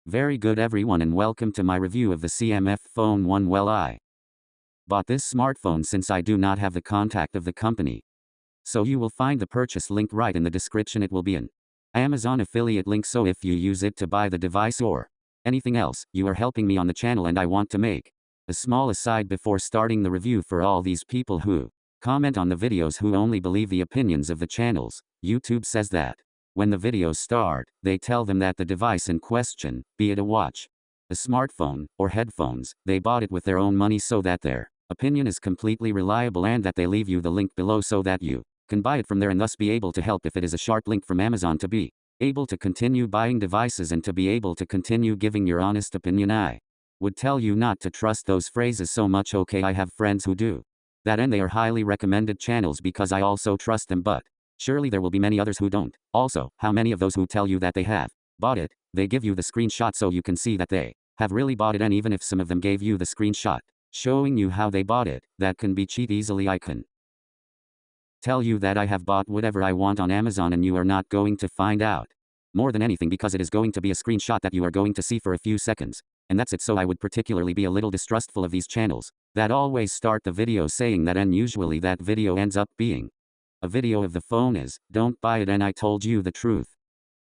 Very good everyone, and welcome to my review of the CMF Phone 1. Well, I bought this smartphone since I do not have the contact of the company. So you will find the purchase link right in the description. It will be an Amazon affiliate link, so if you use it to buy the device or anything else, you are helping me on the channel. And I want to make a small aside before starting the review for all these people who comment on the videos who only believe the opinions of the channels. YouTube says that when the videos start, they tell them that the device in question, be it a watch, a smartphone, or headphones, they bought it with their own money, so that their opinion is completely reliable, and that they leave you the link below so that you can buy it from there and thus be able to help if it is a sharp link from Amazon to be able to continue buying devices and to be able to continue giving your honest opinion. I would tell you not to trust those phrases so much. Okay, I have friends who do that, and they are highly recommended channels because I also trust them, but surely there will be many others who don't. Also, how many of those who tell you that they have bought it, they give you the screenshot so you can see that they have really bought it? And even if some of them gave you the screenshot showing you how they bought it, that can be cheat easily. I can tell you that I have bought whatever I want on Amazon, and you are not going to find out more than anything, because it is going to be a screenshot that you are going to see for a few seconds, and that's it. So I would particularly be a little distrustful of these channels that always start the video saying that, and usually that video ends up being a video of the phone is, don't buy it and I told you the truth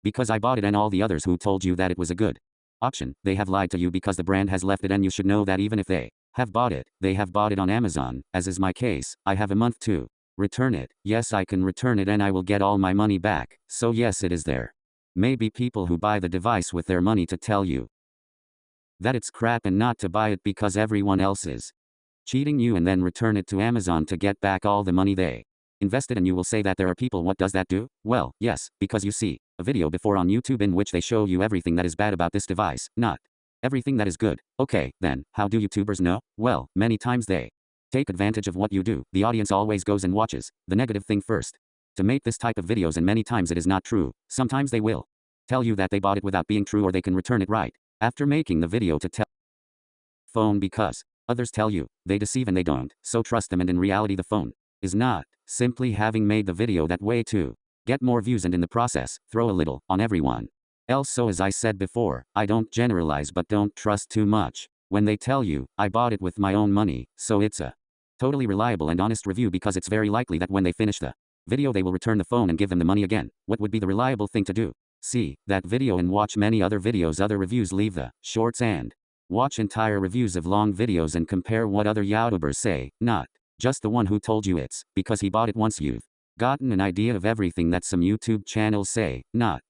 because I bought it, and all the others who told you that it was a good option, they have lied to you because the brand has left it. And you should know that even if they have bought it, they have bought it on Amazon, as is my case. I have a month to return it. Yes, I can return it and I will get all my money back. So yes, it is there may be people who buy the device with their money to tell you that it's crap and not to buy it because everyone else is cheating you, and then return it to Amazon to get back all the money they invested. And you will say that there are people. What does that do? Well, yes, because you see a video before on YouTube in which they show you everything that is bad about this device, not everything that is good. Okay, then, how do YouTubers know? Well, many times they take advantage of what you do. The audience always goes and watches the negative thing first to make this type of videos, and many times it is not true. Sometimes they will tell you that they bought it without being true, or they can return it right after making the video to tell phone, because others tell you they deceive and they don't. So trust them, and in reality the phone is not simply having made the video that way to get more views and in the process throw a little on everyone else. So as I said before, I don't generalize, but don't trust too much when they tell you I bought it with my own money. So it's a totally reliable and honest review, because it's very likely that when they finish the video they will return the phone and give them the money again. What would be the reliable thing to do? See that video and watch many other videos, other reviews, leave the shorts and watch entire reviews of long videos and compare what other YouTubers say, not just the one who told you it's because he bought it. Once you've gotten an idea of everything that some YouTube channels say, not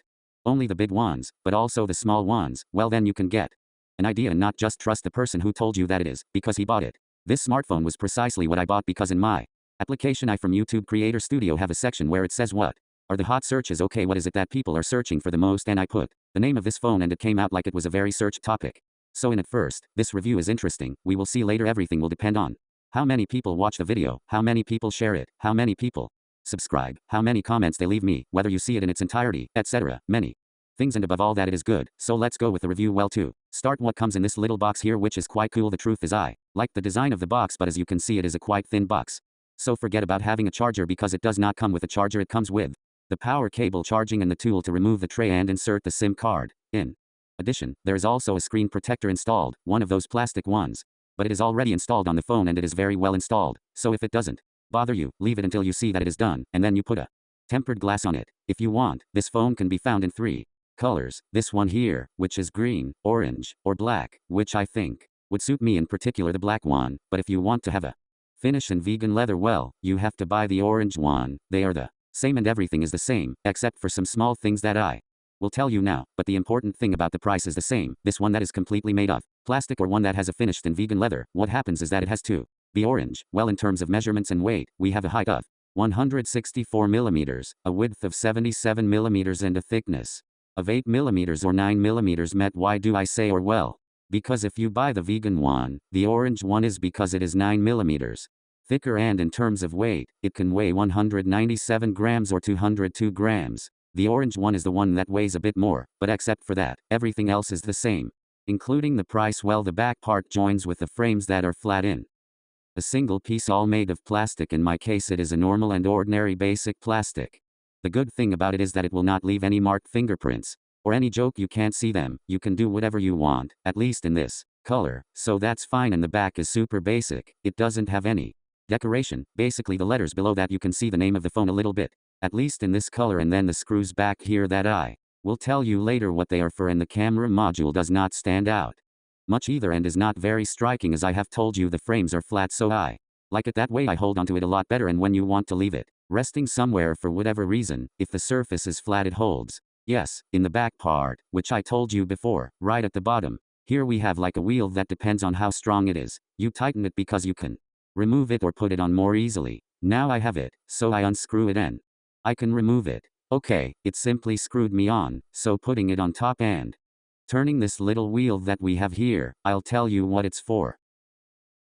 only the big ones, but also the small ones, well then you can get an idea and not just trust the person who told you that it is because he bought it. This smartphone was precisely what I bought, because in my application I from YouTube Creator Studio have a section where it says what are the hot searches. Okay, what is it that people are searching for the most? And I put the name of this phone and it came out like it was a very searched topic. So in at first, this review is interesting. We will see later. Everything will depend on how many people watch the video, how many people share it, how many people subscribe, how many comments they leave me, whether you see it in its entirety, etc. Many things, and above all that it is good. So let's go with the review. Well, to start, what comes in this little box here, which is quite cool. The truth is I like the design of the box, but as you can see it is a quite thin box. So forget about having a charger, because it does not come with a charger. It comes with the power cable charging and the tool to remove the tray and insert the SIM card. In addition, there is also a screen protector installed, one of those plastic ones, but it is already installed on the phone and it is very well installed. So if it doesn't bother you, leave it until you see that it is done, and then you put a tempered glass on it. If you want, this phone can be found in 3 colors. This one here, which is green, orange, or black, which I think would suit me, in particular the black one. But if you want to have a finish in vegan leather, well, you have to buy the orange one. They are the same and everything is the same, except for some small things that I will tell you now, but the important thing about the price is the same. This one that is completely made of plastic, or one that has a finished in vegan leather, what happens is that it has to be orange. Well, in terms of measurements and weight, we have a height of 164 millimeters, a width of 77 millimeters, and a thickness of 8 millimeters or 9 millimeters met. Why do I say or? Well, because if you buy the vegan one, the orange one is because it is 9 millimeters thicker, and in terms of weight, it can weigh 197 grams or 202 grams. The orange one is the one that weighs a bit more, but except for that, everything else is the same, including the price. Well, the back part joins with the frames that are flat in a single piece, all made of plastic. In my case it is a normal and ordinary basic plastic. The good thing about it is that it will not leave any marked fingerprints. or any joke you can't see them, you can do whatever you want, at least in this color, so that's fine. And the back is super basic, it doesn't have any decoration, basically the letters below that you can see the name of the phone a little bit, at least in this color, and then the screws back here that I will tell you later what they are for. And the camera module does not stand out much either and is not very striking. As I have told you, the frames are flat, so I like it that way. I hold onto it a lot better, and when you want to leave it resting somewhere for whatever reason, if the surface is flat it holds. Yes, in the back part, which I told you before, right at the bottom, here we have like a wheel that depends on how strong it is. You tighten it because you can remove it or put it on more easily. Now I have it, so I unscrew it and I can remove it. Okay, it simply screwed me on, so putting it on top and turning this little wheel that we have here, I'll tell you what it's for.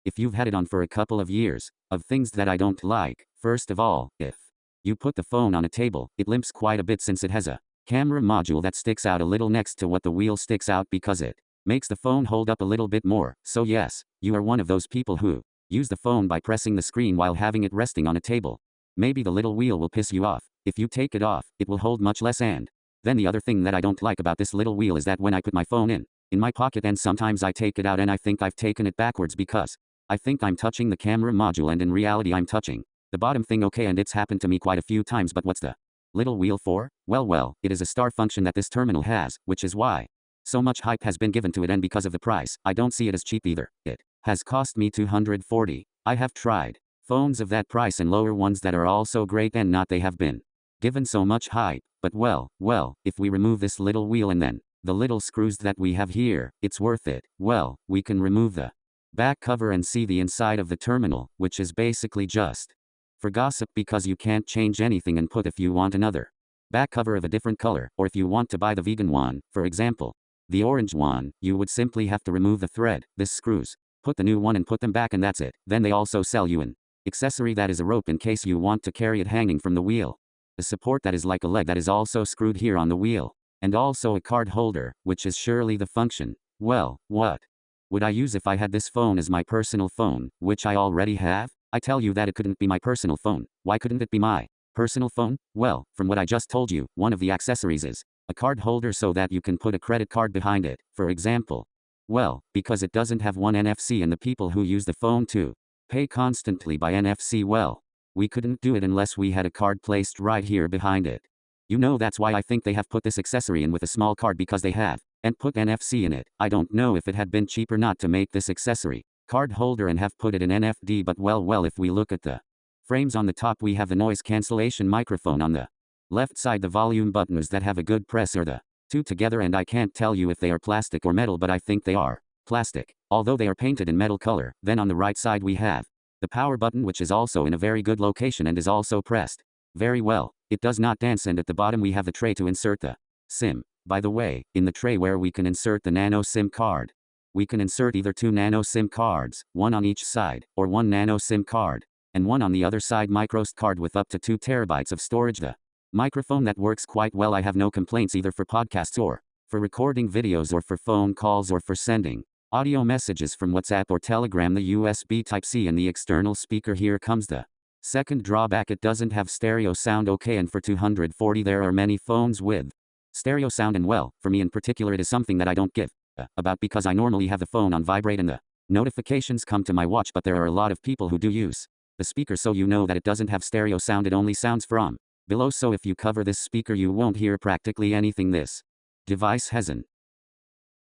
If you've had it on for a couple of years, of things that I don't like, first of all, if you put the phone on a table, it limps quite a bit since it has a camera module that sticks out a little next to what the wheel sticks out, because it makes the phone hold up a little bit more. So yes, you are one of those people who use the phone by pressing the screen while having it resting on a table. Maybe the little wheel will piss you off. If you take it off, it will hold much less. And then the other thing that I don't like about this little wheel is that when I put my phone in my pocket and sometimes I take it out and I think I've taken it backwards because I think I'm touching the camera module and in reality I'm touching the bottom thing. Okay, and it's happened to me quite a few times, but what's the little wheel for? Well, it is a star function that this terminal has, which is why so much hype has been given to it, and because of the price, I don't see it as cheap either. It has cost me $240. I have tried phones of that price and lower ones that are also great, and not they have been given so much hype. But well, if we remove this little wheel and then the little screws that we have here, it's worth it. Well, we can remove the back cover and see the inside of the terminal, which is basically just for gossip, because you can't change anything and put if you want another back cover of a different color, or if you want to buy the vegan one, for example, the orange one, you would simply have to remove the thread, this screws, put the new one and put them back, and that's it. Then they also sell you an accessory that is a rope in case you want to carry it hanging from the wheel, a support that is like a leg that is also screwed here on the wheel, and also a card holder, which is surely the function. Well, what would I use if I had this phone as my personal phone, which I already have? I tell you that it couldn't be my personal phone. Why couldn't it be my personal phone? Well, from what I just told you, one of the accessories is a card holder so that you can put a credit card behind it, for example. Well, because it doesn't have one NFC and the people who use the phone to pay constantly by NFC, well, we couldn't do it unless we had a card placed right here behind it. You know, that's why I think they have put this accessory in with a small card, because they have and put NFC in it. I don't know if it had been cheaper not to make this accessory card holder and have put it in NFD, but well, if we look at the frames on the top, we have the noise cancellation microphone on the left side, the volume buttons that have a good press are the two together, and I can't tell you if they are plastic or metal, but I think they are plastic, although they are painted in metal color. Then on the right side we have the power button, which is also in a very good location and is also pressed very well. It does not dance. And at the bottom we have the tray to insert the SIM. By the way, in the tray where we can insert the nano SIM card, we can insert either 2 nano SIM cards, one on each side, or 1 nano SIM card, and one on the other side microSD card with up to 2 terabytes of storage. The microphone that works quite well. I have no complaints either for podcasts or for recording videos or for phone calls or for sending audio messages from WhatsApp or Telegram. The USB Type-C and the external speaker. Here comes the second drawback: it doesn't have stereo sound. Okay, and for $240 there are many phones with stereo sound, and well, for me in particular it is something that I don't give about, because I normally have the phone on vibrate and the notifications come to my watch, but there are a lot of people who do use the speaker, so you know that it doesn't have stereo sound. It only sounds from below, so if you cover this speaker you won't hear practically anything. This device has an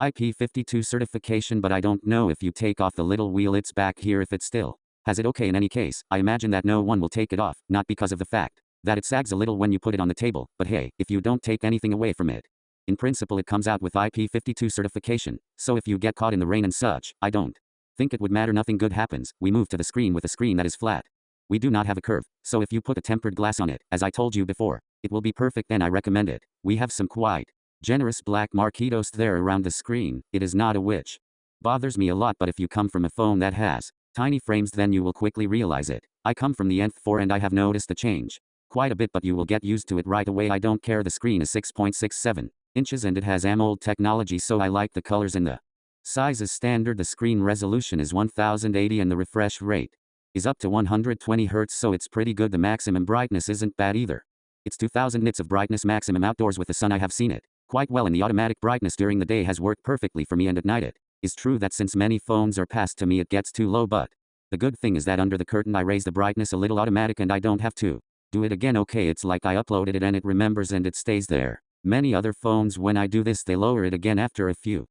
IP52 certification, but I don't know if you take off the little wheel it's back here if it still has it. Okay, in any case, I imagine that no one will take it off, not because of the fact that it sags a little when you put it on the table, but hey, if you don't take anything away from it, in principle it comes out with IP52 certification, so if you get caught in the rain and such, I don't think it would matter. Nothing good happens. We move to the screen with a screen that is flat. We do not have a curve, so if you put a tempered glass on it, as I told you before, it will be perfect and I recommend it. We have some quite generous black marquitos there around the screen. It is not a which bothers me a lot, but if you come from a phone that has tiny frames then you will quickly realize it. I come from the Nth4 and I have noticed a change quite a bit, but you will get used to it right away. I don't care. The screen is 6.67 inches and it has AMOLED technology, so I like the colors and the size is standard. The screen resolution is 1080 and the refresh rate is up to 120 Hz, so it's pretty good. The maximum brightness isn't bad either. It's 2000 nits of brightness maximum outdoors with the sun. I have seen it quite well, and the automatic brightness during the day has worked perfectly for me, and at night it is true that since many phones are passed to me it gets too low, but the good thing is that under the curtain I raise the brightness a little automatic and I don't have to do it again. Okay, it's like I uploaded it and it remembers and it stays there. Many other phones, when I do this, they lower it again after a few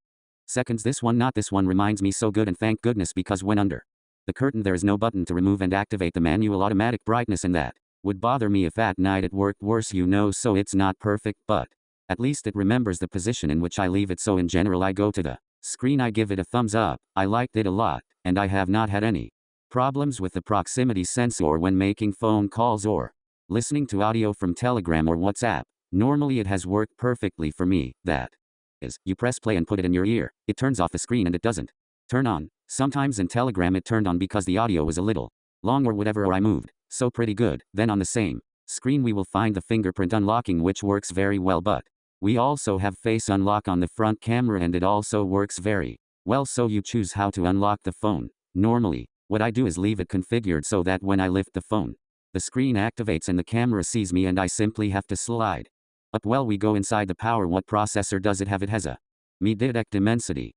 seconds. This one not. This one reminds me so good, and thank goodness, because when under the curtain there is no button to remove and activate the manual automatic brightness, and that would bother me if at night it worked worse, so it's not perfect, but at least it remembers the position in which I leave it. So in general I go to the screen, I give it a thumbs up, I liked it a lot, and I have not had any problems with the proximity sensor when making phone calls or listening to audio from Telegram or WhatsApp. Normally it has worked perfectly for me. That is, you press play and put it in your ear, it turns off the screen and it doesn't turn on. Sometimes in Telegram it turned on because the audio was a little long or whatever, or I moved. So pretty good. Then on the same screen we will find the fingerprint unlocking, which works very well, but we also have face unlock on the front camera and it also works very well, so you choose how to unlock the phone. Normally, what I do is leave it configured so that when I lift the phone, the screen activates and the camera sees me and I simply have to slide up. Well, we go inside the power. What processor does it have? It has a MediaTek Dimensity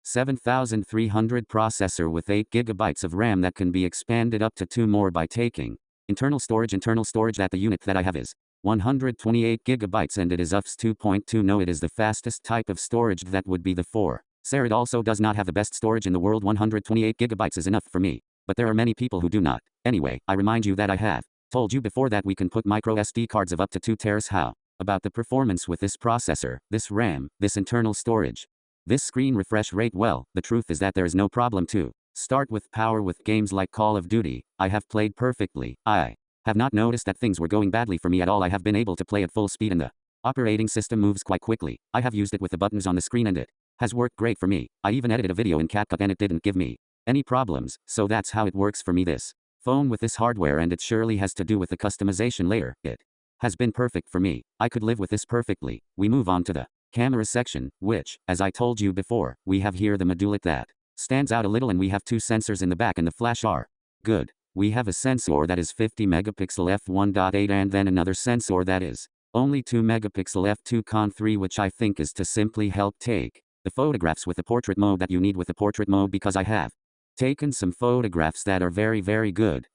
7300 processor with 8 GB of RAM that can be expanded up to 2 more by taking internal storage. Internal storage at the unit that I have is 128 GB and it is UFS 2.2. No, it is the fastest type of storage. That would be the 4. It also does not have the best storage in the world. 128 GB is enough for me, but there are many people who do not. Anyway, I remind you that I have told you before that we can put micro SD cards of up to 2 TB. How about the performance with this processor, this RAM, this internal storage, this screen refresh rate? Well, the truth is that there is no problem to start with power. With games like Call of Duty, I have played perfectly. I have not noticed that things were going badly for me at all. I have been able to play at full speed and the operating system moves quite quickly. I have used it with the buttons on the screen and it has worked great for me. I even edited a video in CapCut and it didn't give me any problems, so that's how it works for me. This phone with this hardware, and it surely has to do with the customization layer, it has been perfect for me. I could live with this perfectly. We move on to the camera section, which, as I told you before, we have here the module that stands out a little, and we have 2 sensors in the back and the flash are good. We have a sensor that is 50 megapixel f1.8 and then another sensor that is only 2 megapixel f2.3, which I think is to simply help take the photographs with the portrait mode that you need with the portrait mode, because I have taken some photographs that are very, very good.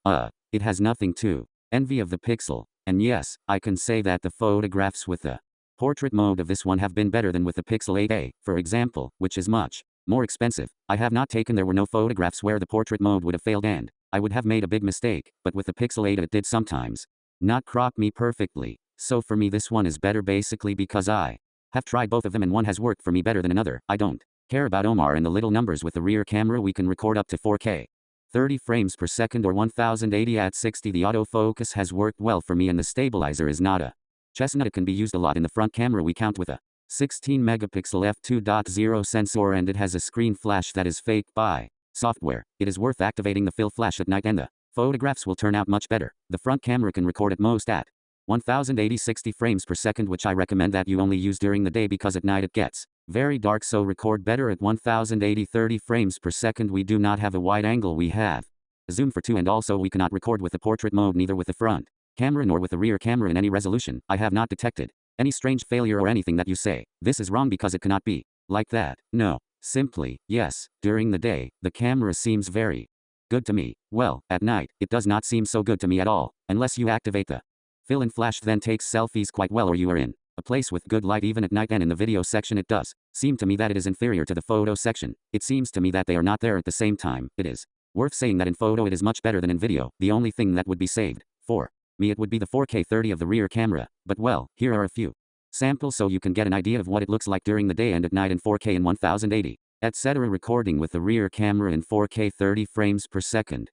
It has nothing to envy of the Pixel. And yes, I can say that the photographs with the portrait mode of this one have been better than with the Pixel 8a, for example, which is much more expensive. I have not taken, there were no photographs where the portrait mode would have failed and I would have made a big mistake, but with the Pixel 8 it did sometimes not crop me perfectly. So for me this one is better, basically because I have tried both of them and one has worked for me better than another. I don't care about Omar and the little numbers. With the rear camera we can record up to 4K 30 frames per second or 1080 at 60. The autofocus has worked well for me and the stabilizer is not a chestnut. It can be used a lot. In the front camera we count with a 16 megapixel f2.0 sensor and it has a screen flash that is faked by software. It is worth activating the fill flash at night and the photographs will turn out much better. The front camera can record at most at 1080 60 frames per second, which I recommend that you only use during the day because at night it gets very dark, so record better at 1080 30 frames per second. We do not have a wide angle, we have a zoom for 2, and also we cannot record with the portrait mode, neither with the front camera nor with the rear camera in any resolution. I have not detected any strange failure or anything that you say this is wrong because it cannot be like that. No, simply, yes, during the day, the camera seems very good to me. Well, at night, it does not seem so good to me at all, unless you activate the fill and flash, then takes selfies quite well, or you are in a place with good light even at night. And in the video section it does seem to me that it is inferior to the photo section. It seems to me that they are not there at the same time. It is worth saying that in photo it is much better than in video. The only thing that would be saved for me, it would be the 4K 30 of the rear camera. But well, here are a few samples so you can get an idea of what it looks like during the day and at night in 4K and 1080, etc. Recording with the rear camera in 4K 30 frames per second.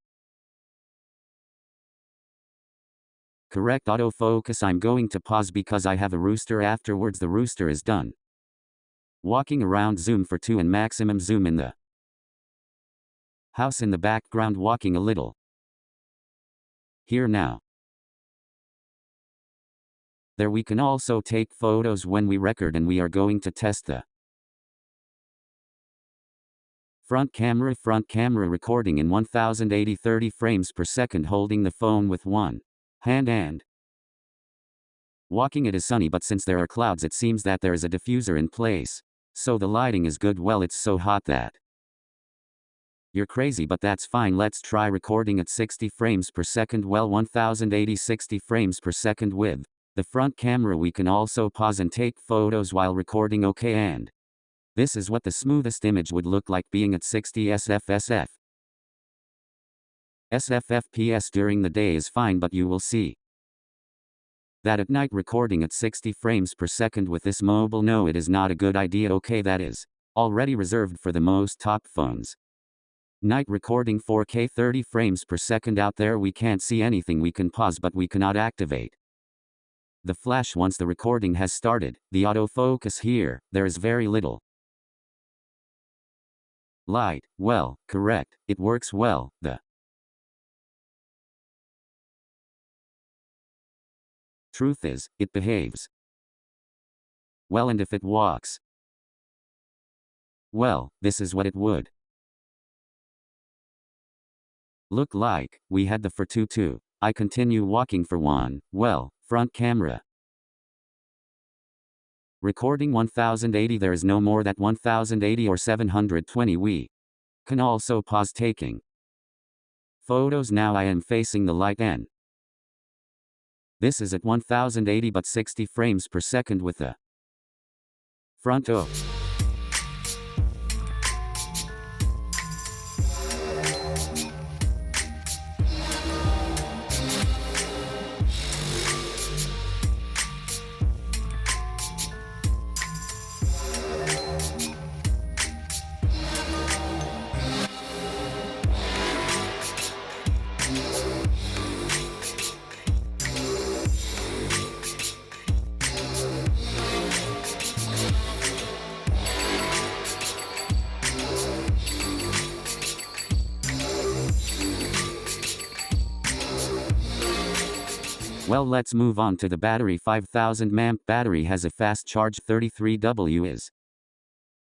Correct autofocus. I'm going to pause because I have a rooster. Afterwards the rooster is done walking around. Zoom for 2 and maximum zoom in the house in the background walking a little. Here now. There we can also take photos when we record, and we are going to test the front camera recording in 1080 30 frames per second, holding the phone with one hand and Walking it is sunny, but since there are clouds it seems that there is a diffuser in place. So the lighting is good. Well, it's so hot that you're crazy, but that's fine. Let's try recording at 60 frames per second. Well, 1080 60 frames per second with the front camera. We can also pause and take photos while recording. Okay, and this is what the smoothest image would look like being at 60 SFSF. SFFPS during the day is fine, but you will see that at night recording at 60 frames per second with this mobile, no, it is not a good idea. Okay, that is already reserved for the most top phones. Night recording 4K 30 frames per second. Out there we can't see anything. We can pause, but we cannot activate the flash once the recording has started. The autofocus here, there is very little light. Well, correct, it works well. The truth is, it behaves well, and if it walks, well, this is what it would look like. We had the for 2. I continue walking for 1. Well, front camera recording 1080. There is no more that 1080 or 720. We can also pause taking photos. Now I am facing the light and this is at 1080 but 60 frames per second with the front. Oh. Well, let's move on to the battery. 5000 mAh battery has a fast charge. 33W is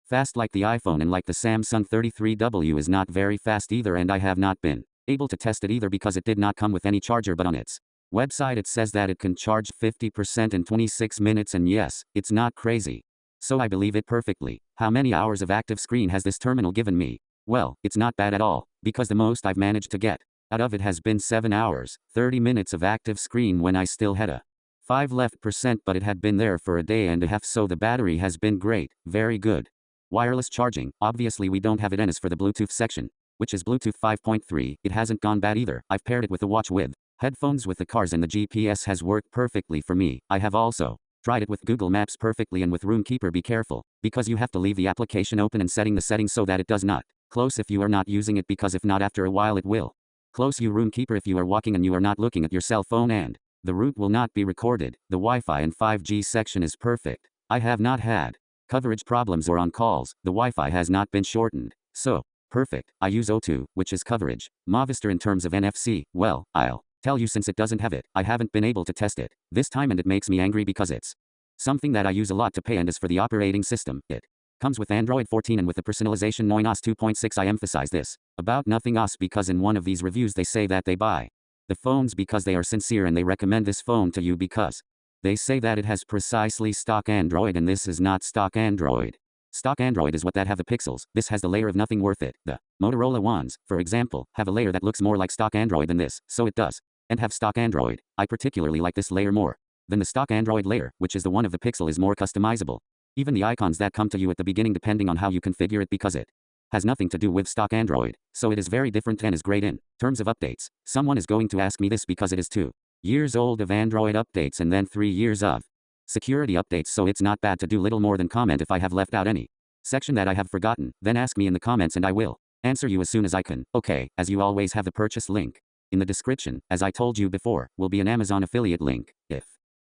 fast like the iPhone, and like the Samsung 33W is not very fast either, and I have not been able to test it either because it did not come with any charger, but on its website it says that it can charge 50% in 26 minutes, and yes, it's not crazy. So I believe it perfectly. How many hours of active screen has this terminal given me? Well, it's not bad at all, because the most I've managed to get out of it has been 7 hours, 30 minutes of active screen when I still had a 5 left %, but it had been there for a day and a half, so the battery has been great, very good. Wireless charging, obviously we don't have it, and as for the Bluetooth section, which is Bluetooth 5.3, it hasn't gone bad either. I've paired it with the watch with headphones with the cars, and the GPS has worked perfectly for me. I have also tried it with Google Maps perfectly, and with Roomkeeper. Be careful, because you have to leave the application open and setting the settings so that it does not close if you are not using it, because if not, after a while it will close you. Roomkeeper if you are walking and you are not looking at your cell phone, and the route will not be recorded. The Wi-Fi and 5G section is perfect. I have not had coverage problems or on calls. The Wi-Fi has not been shortened. So, perfect. I use O2, which is coverage. Movistar in terms of NFC, well, I'll tell you, since it doesn't have it, I haven't been able to test it this time, and it makes me angry because it's something that I use a lot to pay. And as for the operating system, it comes with Android 14 and with the personalization 9 OS 2.6. I emphasize this about nothing OS because in one of these reviews they say that they buy the phones because they are sincere, and they recommend this phone to you because they say that it has precisely stock Android, and this is not stock Android. Stock Android is what that have the pixels. This has the layer of nothing worth it. The Motorola ones, for example, have a layer that looks more like stock Android than this, so it does and have stock Android. I particularly like this layer more than the stock Android layer, which is the one of the pixel is more customizable. Even the icons that come to you at the beginning depending on how you configure it, because it has nothing to do with stock Android, so it is very different and is great in terms of updates. Someone is going to ask me this because it is 2 years old of Android updates and then 3 years of security updates, so it's not bad to do little more than comment if I have left out any section that I have forgotten. Then ask me in the comments and I will answer you as soon as I can. Okay, as you always have the purchase link in the description. As I told you before, will be an Amazon affiliate link. If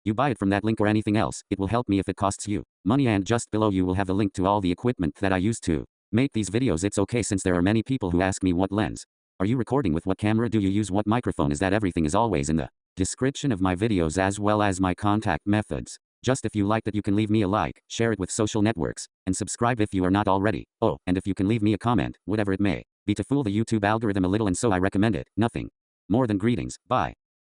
you buy it from that link or anything else, it will help me if it costs you money, and just below you will have the link to all the equipment that I use to make these videos. It's okay, since there are many people who ask me what lens are you recording with, what camera do you use, what microphone is that. Everything is always in the description of my videos, as well as my contact methods. Just if you liked it, you can leave me a like, share it with social networks, and subscribe if you are not already. Oh, and if you can leave me a comment, whatever it may be, to fool the YouTube algorithm a little, and so I recommend it. Nothing more than greetings. Bye.